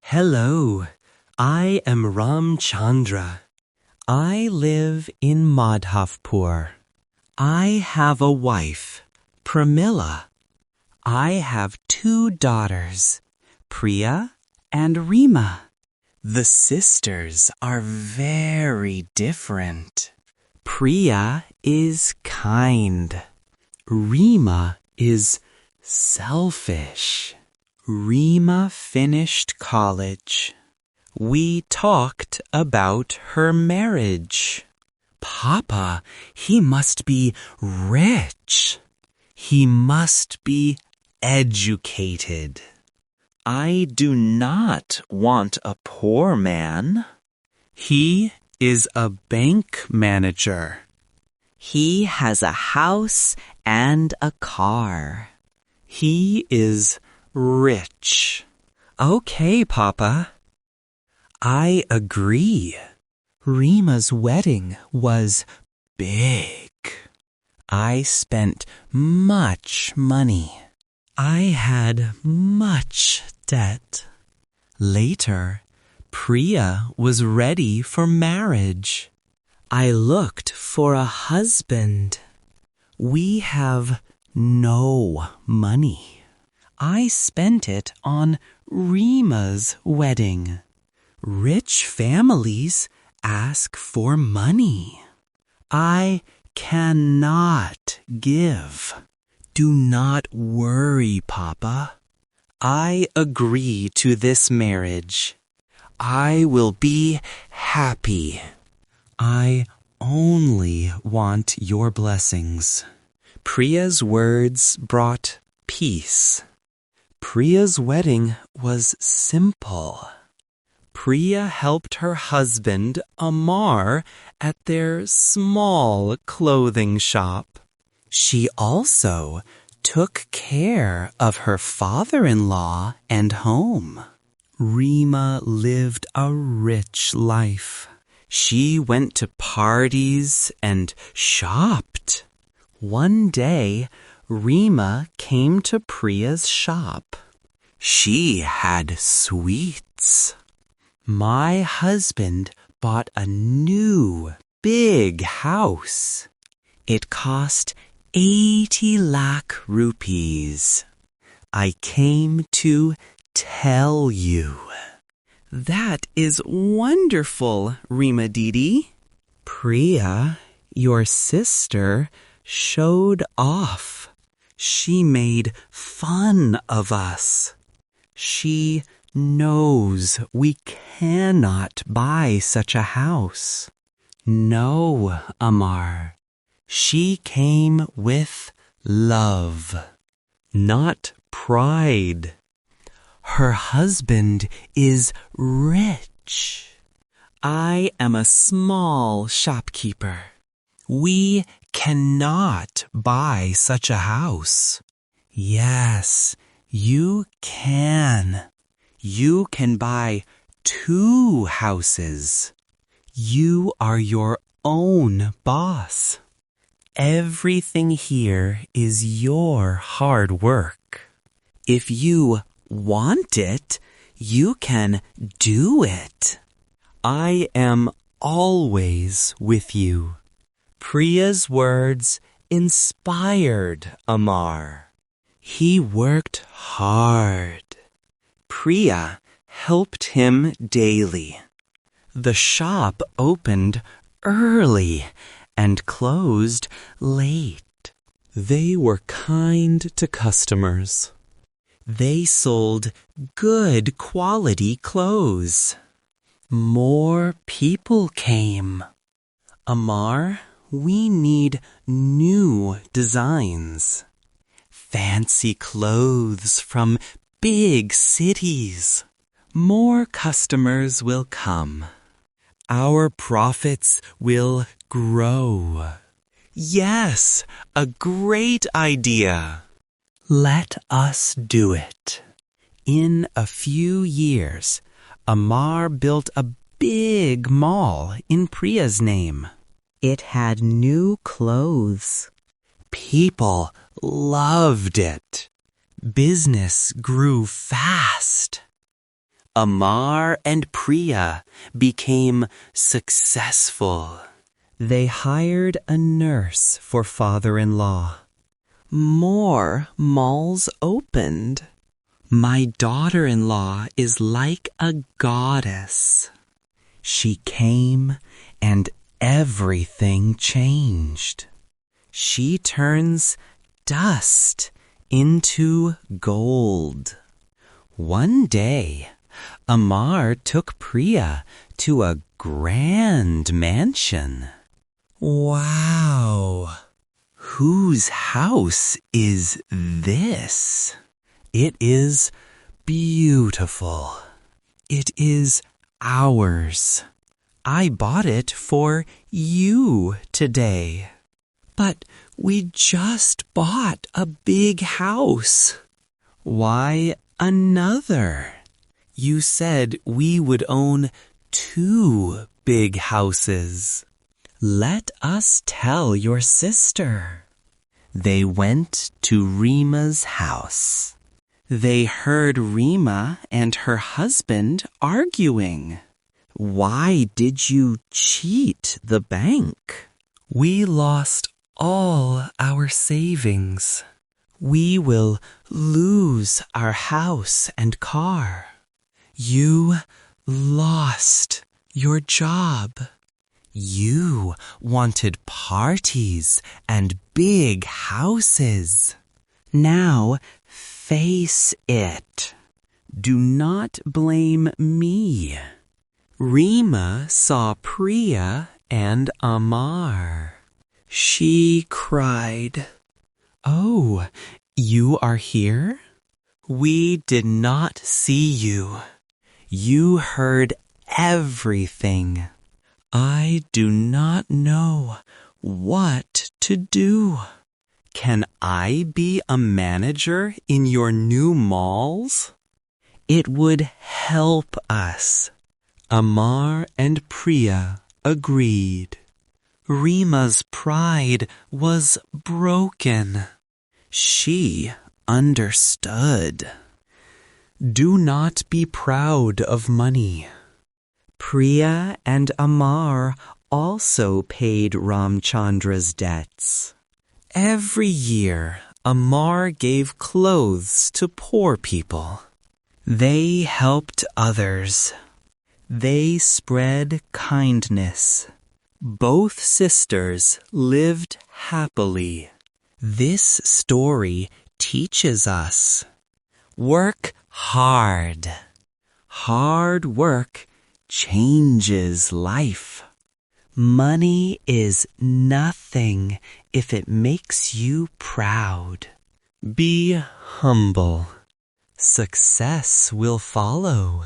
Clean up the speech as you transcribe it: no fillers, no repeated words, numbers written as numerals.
Hello, I am Ram Chandra. I live in Madhavpur. I have a wife, Pramila. I have 2 daughters, Priya and Reema. The sisters are very different. Priya is kind. Reema is selfish. Reema finished college. We talked about her marriage. Papa, he must be rich. He must be educated. I do not want a poor man. He is a bank manager. He has a house and a car. He is rich. Okay, Papa. I agree. Reema's wedding was big. I spent much money. I had much debt. Later, Priya was ready for marriage. I looked for a husband. We have no money. I spent it on Reema's wedding. Rich families ask for money. I cannot give. Do not worry, Papa. I agree to this marriage. I will be happy. I only want your blessings. Priya's words brought peace. Priya's wedding was simple. Priya helped her husband, Amar, at their small clothing shop. She also took care of her father-in-law and home. Reema lived a rich life. She went to parties and shopped. One day, Reema came to Priya's shop. She had sweets. My husband bought a new big house. It cost 80 lakh rupees. I came to tell you. That is wonderful, Reema Didi. Priya, your sister, showed off. She made fun of us. She knows we cannot buy such a house. No, Amar. She came with love, not pride. Her husband is rich. I am a small shopkeeper. We cannot buy such a house. Yes, you can. You can buy 2 houses. You are your own boss. Everything here is your hard work. If you want it, you can do it. I am always with you. Priya's words inspired Amar. He worked hard. Priya helped him daily. The shop opened early and closed late. They were kind to customers. They sold good quality clothes. More people came. Amar, we need new designs. Fancy clothes from big cities. More customers will come. Our profits will grow. Yes, a great idea. Let us do it. In a few years, Amar built a big mall in Priya's name. It had new clothes. People loved it. Business grew fast. Amar and Priya became successful. They hired a nurse for father-in-law. More malls opened. My daughter-in-law is like a goddess. She came and everything changed. She turns dust into gold. One day, Amar took Priya to a grand mansion. Wow! Whose house is this? It is beautiful. It is ours. I bought it for you today. But we just bought a big house. Why another? You said we would own 2 big houses. Let us tell your sister. They went to Reema's house. They heard Reema and her husband arguing. Why did you cheat the bank? We lost all our savings. We will lose our house and car. You lost your job. You wanted parties and big houses. Now face it. Do not blame me. Reema saw Priya and Amar. She cried, "Oh, you are here? We did not see you. You heard everything. I do not know what to do. Can I be a manager in your new malls? It would help us." Amar and Priya agreed. Reema's pride was broken. She understood. Do not be proud of money. Priya and Amar also paid Ramchandra's debts. Every year, Amar gave clothes to poor people. They helped others. They spread kindness. Both sisters lived happily. This story teaches us: work hard. Hard work changes life. Money is nothing if it makes you proud. Be humble. Success will follow.